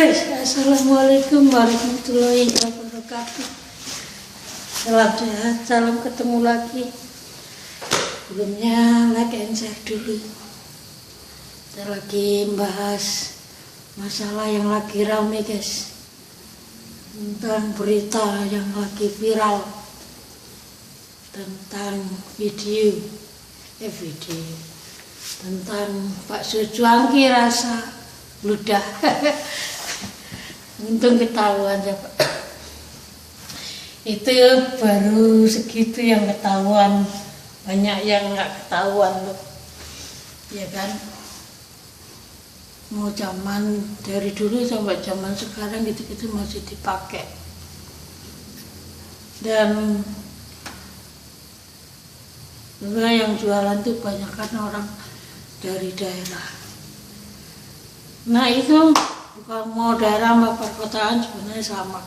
Guys, assalamualaikum warahmatullahi wabarakatuh. Salam sehat, salam ketemu lagi. Sebelumnya like and share dulu. Kita lagi membahas masalah yang lagi rame guys, tentang berita yang lagi viral tentang video tentang Pak Sujuangki rasa ludah. Untung ketahuan ya Pak. Itu baru segitu yang ketahuan, banyak yang nggak ketahuan loh, ya kan? Mau zaman dari dulu sampai zaman sekarang gitu-gitu masih dipakai. Dan yang jualan tuh banyak kan orang dari daerah. Nah itu bukan mau daerah sama perkotaan sebenarnya sama.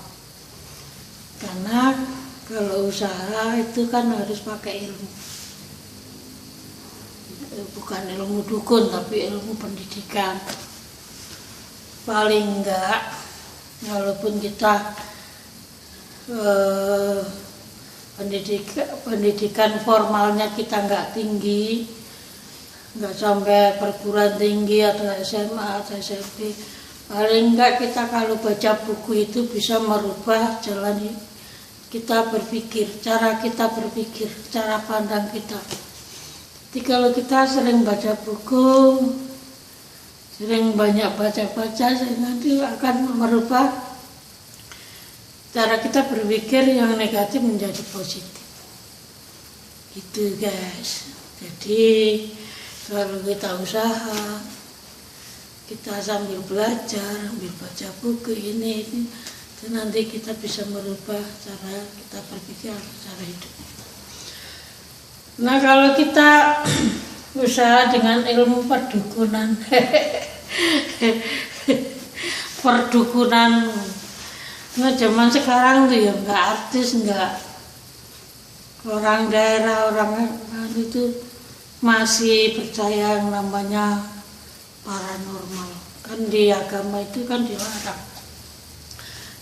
Karena kalau usaha itu kan harus pakai ilmu. Bukan ilmu dukun tapi ilmu pendidikan. Paling enggak, walaupun kita pendidikan formalnya kita enggak tinggi, enggak sampai perguruan tinggi atau SMA atau SMP, paling enggak kita kalau baca buku itu bisa merubah jalan kita berpikir, cara kita berpikir, cara pandang kita. Jadi kalau kita sering baca buku, sering banyak baca-baca, nanti akan merubah cara kita berpikir yang negatif menjadi positif. Gitu guys. Jadi kalau kita usaha, kita sambil belajar, sambil baca buku ini itu nanti kita bisa merubah cara kita berpikir, cara hidup. Nah kalau kita usaha dengan ilmu perdukunan, nah zaman sekarang tuh ya nggak artis, nggak orang daerah, orang itu masih percaya yang namanya paranormal. Kan di agama itu kan dilarang.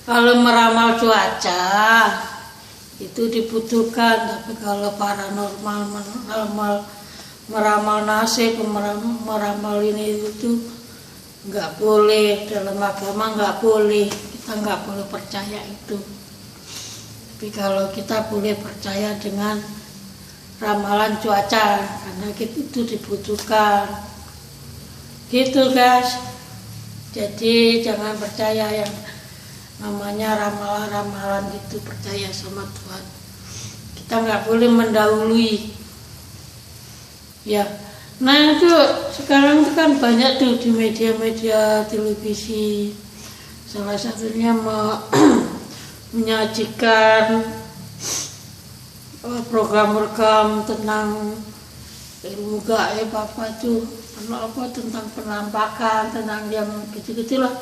Kalau meramal cuaca itu dibutuhkan, tapi kalau paranormal, meramal nasib, meramal ini itu nggak boleh, dalam agama nggak boleh, kita nggak boleh percaya itu. Tapi kalau kita boleh percaya dengan ramalan cuaca, karena itu dibutuhkan. Gitu guys. Jadi jangan percaya yang namanya ramalan-ramalan gitu, percaya sama Tuhan. Kita nggak boleh mendahului. Ya. Nah itu sekarang itu kan banyak tuh di media-media televisi. Salah satunya menyajikan program-program tentang ilmu gaib apa tuh, tentang penampakan, tentang yang gitu-gitulah.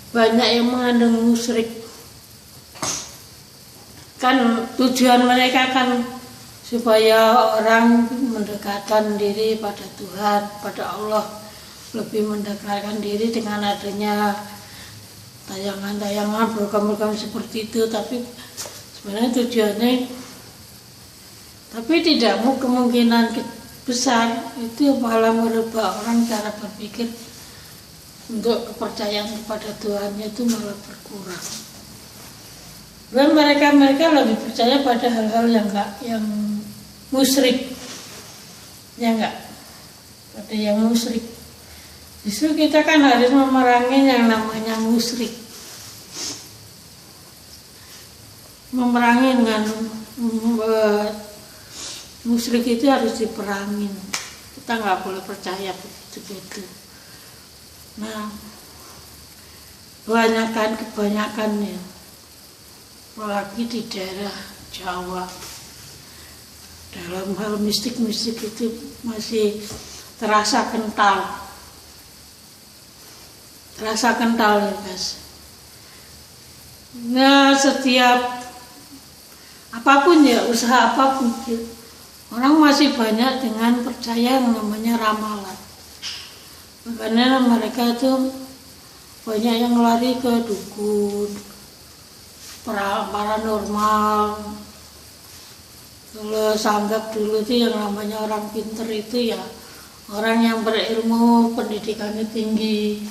Banyak yang mengandung musyrik. Kan tujuan mereka kan supaya orang mendekatkan diri pada Tuhan, pada Allah, lebih mendekatkan diri dengan adanya tayangan-tayangan, program-program seperti itu. Tapi sebenarnya tujuannya, tapi tidak mau kemungkinan besar itu malah merubah orang cara berpikir, untuk kepercayaan kepada Tuhannya itu malah berkurang. Dan mereka lebih percaya pada hal-hal yang musyrik, ya enggak, pada yang musyrik. Justru kita kan harus memerangi yang namanya musyrik, memerangi dengan musyrik itu harus diperangin. Kita nggak boleh percaya begitu. Nah, kebanyakan ya, apalagi di daerah Jawa, dalam hal mistik-mistik itu masih terasa kental ya guys. Nah setiap apapun ya, usaha apapun, orang masih banyak dengan percaya yang namanya ramalan. Makanya mereka itu banyak yang lari ke dukun, paranormal. Kalau anggap dulu tuh yang namanya orang pinter itu ya orang yang berilmu, pendidikannya tinggi.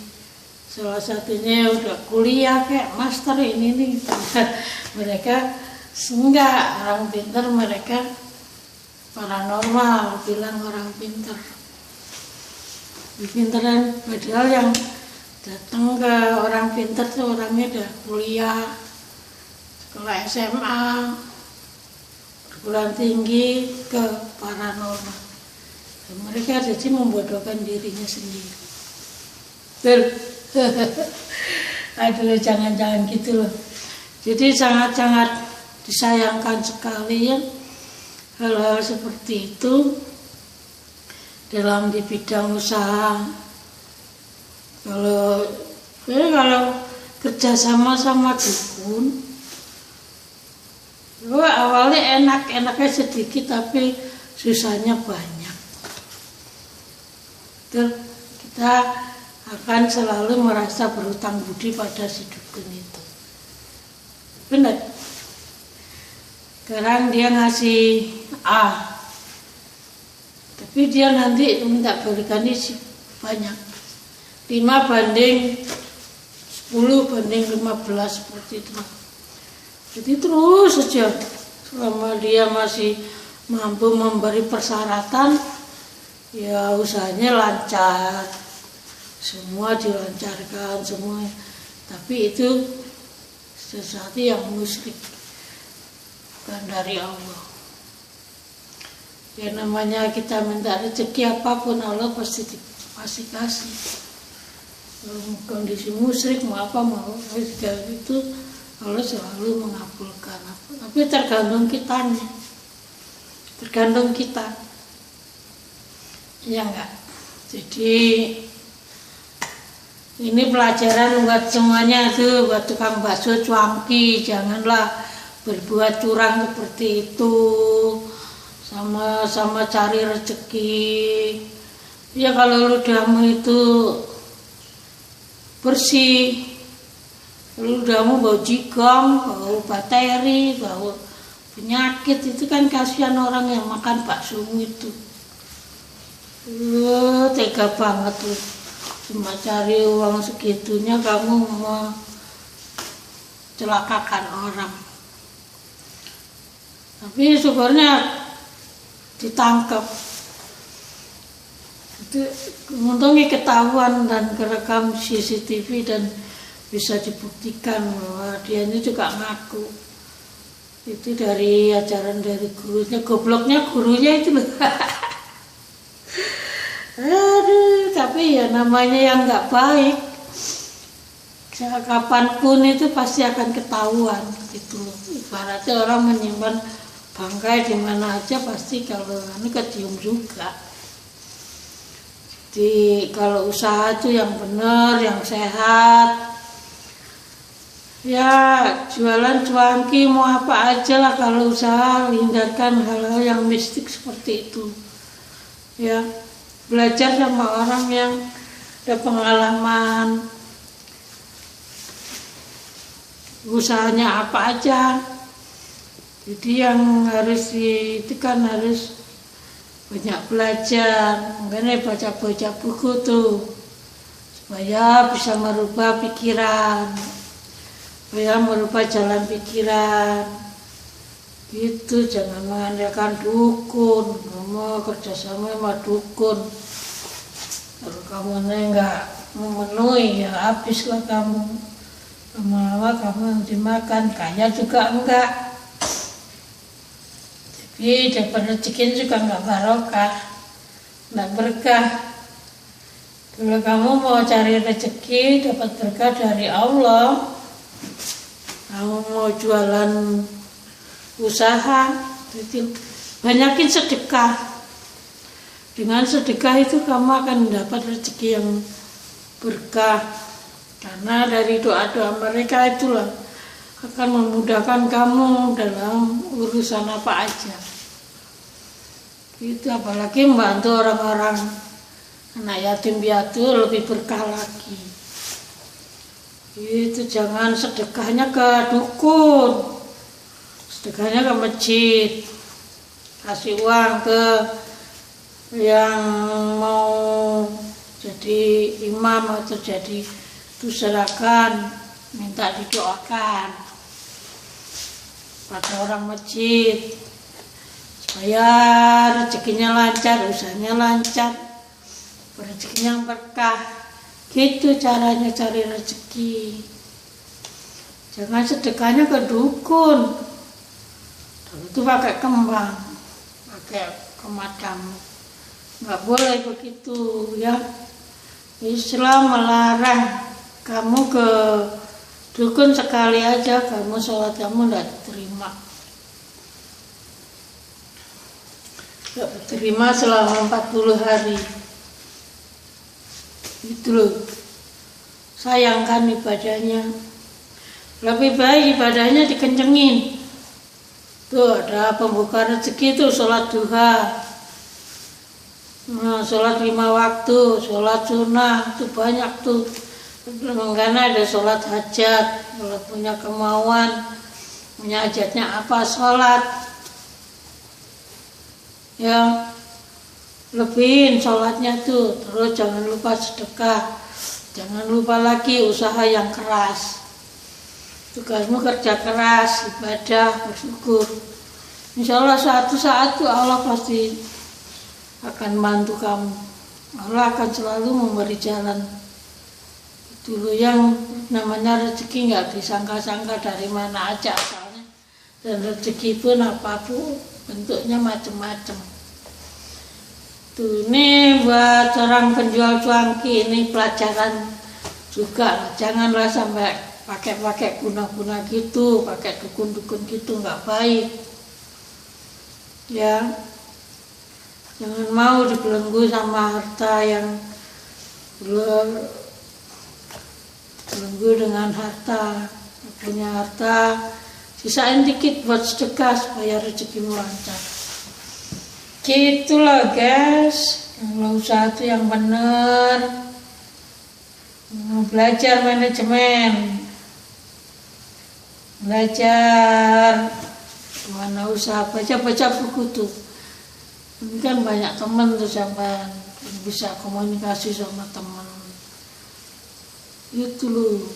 Salah satunya udah kuliah kayak master ini nih. Mereka enggak orang pinter, mereka paranormal, bilang orang pinter. Pinteran, padahal yang datang ke orang pinter tuh orangnya udah kuliah, sekolah SMA, perguruan tinggi ke paranormal. Dan mereka jadi membodohkan dirinya sendiri. Aduh, jangan-jangan gitu loh. Jadi sangat-sangat disayangkan sekali ya hal-hal seperti itu dalam di bidang usaha. Kalau kerja sama dukun, awalnya enaknya sedikit tapi susahnya banyak. Terus kita akan selalu merasa berhutang budi pada si dukun itu. Benar. Sekarang dia ngasih A, tapi dia nanti minta balikannya banyak, 5/10/15 seperti itu. Jadi terus saja selama dia masih mampu memberi persyaratan, ya usahanya lancar, semua dilancarkan semua. Tapi itu sesuatu yang musyrik, bukan dari Allah. Ya namanya kita minta rezeki apapun Allah pasti kasih. Kondisi musyrik mau apa mau itu Allah selalu mengabulkan. Tapi tergantung kitanya, tergantung kita. Ya enggak. Jadi ini pelajaran buat semuanya tuh, buat tukang bakso cuangki, janganlah berbuat curang seperti itu. Sama cari rezeki. Ya kalau ludahmu itu bersih, ludahmu bau jigong, bau bakteri, bau penyakit, itu kan kasihan orang yang makan baksomu itu. Tega banget tuh, cuma cari uang segitunya kamu mau celakakan orang. Tapi syukurnya ditangkap. Itu untungnya ketahuan dan kerekam CCTV dan bisa dibuktikan bahwa dia ini juga ngaku. Itu dari ajaran dari gurunya, gobloknya gurunya itu. Aduh, tapi ya namanya yang nggak baik, kapanpun itu pasti akan ketahuan gitu. Ibaratnya orang menyimpan bangkai di mana aja pasti kalau ini kecium juga. Jadi kalau usaha itu yang benar, yang sehat, ya jualan cuangki mau apa aja lah. Kalau usaha hindarkan hal-hal yang mistik seperti itu. Ya belajar sama orang yang ada pengalaman, usahanya apa aja. Jadi yang harus itu kan harus banyak belajar, makanya baca buku tuh supaya bisa merubah pikiran, supaya merubah jalan pikiran. Gitu, jangan mengandalkan dukun, kamu kerjasama sama dukun. Kalau kamu enggak memenuhi ya habislah kamu. Lama-lama kamu yang dimakan, kaya juga enggak. Jadi dapat rezeki juga enggak barokah, enggak berkah. Kalau kamu mau cari rezeki dapat berkah dari Allah, kamu mau jualan usaha, banyakin sedekah. Dengan sedekah itu kamu akan mendapat rezeki yang berkah. Karena dari doa-doa mereka itulah akan memudahkan kamu dalam urusan apa aja. Itu apalagi membantu orang-orang anak yatim piatu lebih berkah lagi. Itu jangan sedekahnya ke dukun, sedekahnya ke masjid, kasih uang ke yang mau jadi imam atau jadi itu serahkan, minta didoakan pada orang masjid supaya rezekinya lancar, usahanya lancar, rezekinya berkah. Gitu caranya cari rezeki. Jangan sedekahnya ke dukun. Itu pakai kembang, pakai kemadam. Nggak boleh begitu ya. Islam melarang kamu ke dukun sekali aja, kamu sholat kamu nggak diterima. Nggak diterima selama 40 hari. Itu loh, sayangkan ibadahnya. Lebih baik ibadahnya dikencengin. Tuh ada pembuka rezeki tuh, sholat duha, sholat 5 waktu, sholat sunnah, itu banyak tuh. Karena ada sholat hajat, kalau punya kemauan, punya hajatnya apa, sholat. Ya, lebihin sholatnya tuh. Terus jangan lupa sedekah, jangan lupa lagi usaha yang keras. Tugasmu kerja keras, ibadah, bersyukur. Insya Allah suatu saat tuh Allah pasti akan bantu kamu. Allah akan selalu memberi jalan. Dulu yang namanya rezeki nggak disangka-sangka dari mana aja asalnya. Dan rezeki pun apapun bentuknya macam-macam. Tuh, ini buat orang penjual cuanki, ini pelajaran juga. Janganlah sampai pakai guna-guna gitu, pakai dukun-dukun gitu, nggak baik. Ya, jangan mau dibelenggu sama harta yang belenggu dengan harta. Punya harta, sisain dikit buat sedekah supaya rezekimu lancar. Gitulah guys, kalau usaha itu yang benar, belajar manajemen, belajar mana usaha, baca buku tuh. Ini kan banyak teman tuh sampai bisa komunikasi sama teman. Itu loh,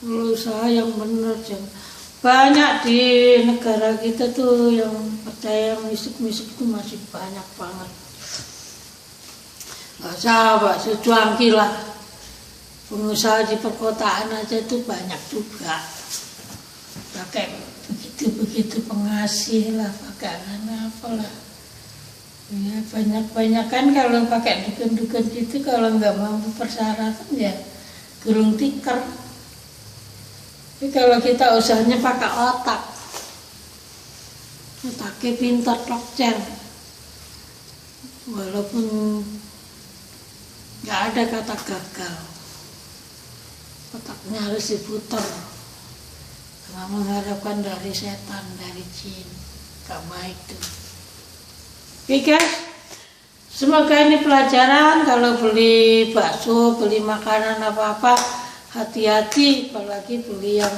kalau usaha yang benar jangan. Banyak di negara kita tuh yang percaya misik-misik itu masih banyak banget. Nggak sabar, sejuangki lah. Pengusaha di perkotaan aja tuh banyak juga. Pakai begitu pengasih lah, pakai apalah. Ya banyak kan kalau pakai dukun-dukun gitu, kalau nggak mampu persyaratan ya gulung tikar. Tapi kalau kita usahanya pakai otaknya pintar dokter, walaupun nggak ada kata gagal, otaknya harus diputar, nggak mengharapkan dari setan, dari jin, nggak baik tuh. Oke guys, semoga ini pelajaran. Kalau beli bakso, beli makanan apa-apa, hati-hati, apalagi beli yang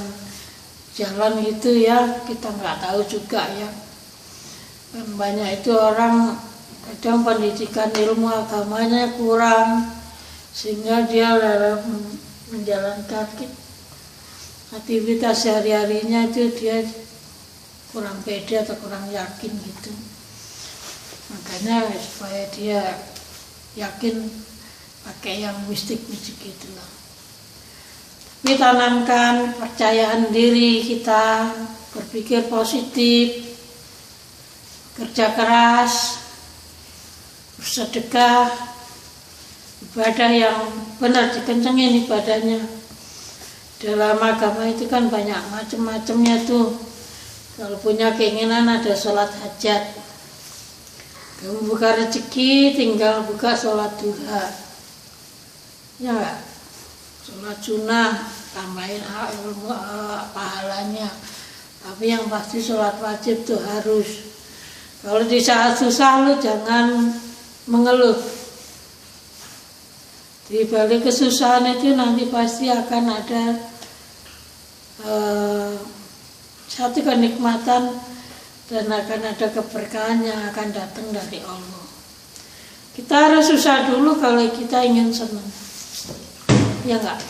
jalan itu ya, kita nggak tahu juga ya. Dan banyak itu orang kadang pendidikan ilmu agamanya kurang, sehingga dia dalam menjalankan aktivitas sehari-harinya itu dia kurang pede atau kurang yakin gitu. Makanya supaya dia yakin pakai yang mistik-mistik itulah. Tapi tanamkan percayaan diri kita, berpikir positif, kerja keras, bersedekah, ibadah yang benar, dikencengin ibadahnya. Dalam agama itu kan banyak macam-macamnya tuh. Kalau punya keinginan ada sholat hajat. Kamu buka rezeki tinggal buka sholat duha. Ya enggak? Sholat sunnah, tambahin pahalanya. Tapi yang pasti sholat wajib tuh harus. Kalau di saat susah lu jangan mengeluh. Di balik kesusahan itu nanti pasti akan ada satu kenikmatan dan akan ada keberkahan yang akan datang dari Allah. Kita harus susah dulu kalau kita ingin senang. Ya enggak?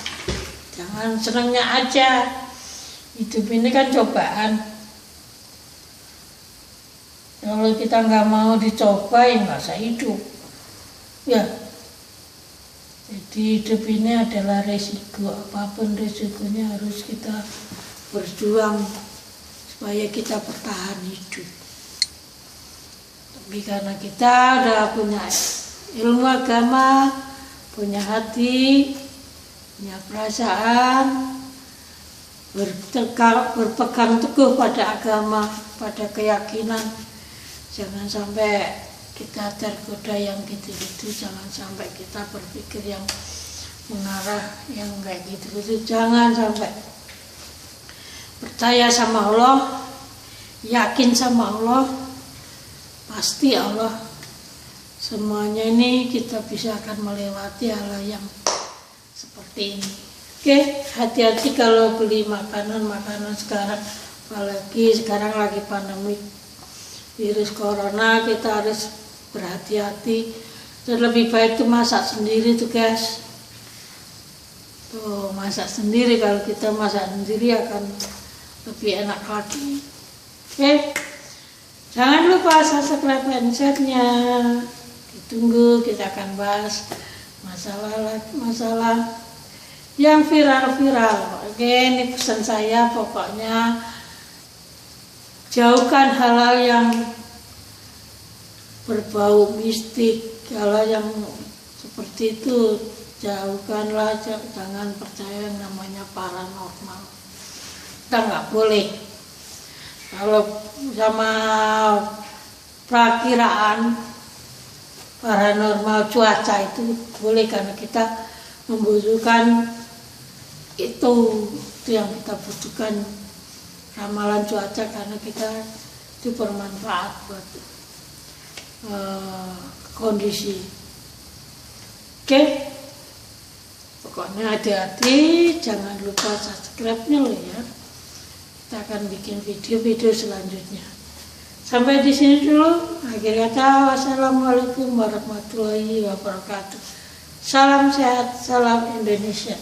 Jangan senangnya aja. Hidup ini kan cobaan. Kalau kita nggak mau dicoba ya nggak usah hidup. Ya. Jadi hidup ini adalah resiko. Apapun resikonya harus kita berjuang supaya kita bertahan hidup. Tapi karena kita udah punya ilmu agama, punya hati, punya perasaan, berpegang teguh pada agama, pada keyakinan, jangan sampai kita tergoda yang gitu-gitu, jangan sampai kita berpikir yang mengarah yang kayak gitu-gitu, jangan sampai. Percaya sama Allah, yakin sama Allah, pasti Allah. Semuanya ini kita bisa akan melewati hal yang seperti ini. Oke, hati-hati kalau beli makanan sekarang, apalagi sekarang lagi pandemi virus corona, kita harus berhati-hati. Dan lebih baik tuh masak sendiri tuh guys. Tuh masak sendiri, kalau kita masak sendiri akan lebih enak lagi. Oke, jangan lupa subscribe channelnya. Ditunggu, kita akan bahas masalah yang viral-viral. Oke, ini pesan saya, pokoknya jauhkan hal-hal yang berbau mistik, hal yang seperti itu jauhkanlah, jangan percaya yang namanya paranormal. Kita nggak boleh. Kalau sama perakiraan paranormal cuaca itu boleh, karena kita membutuhkan itu yang kita butuhkan, ramalan cuaca, karena kita itu bermanfaat buat kondisi. Oke, pokoknya hati-hati, jangan lupa subscribe-nya loh ya. Kita akan bikin video-video selanjutnya. Sampai di sini dulu. Akhir kata, wassalamualaikum warahmatullahi wabarakatuh. Salam sehat, salam Indonesia.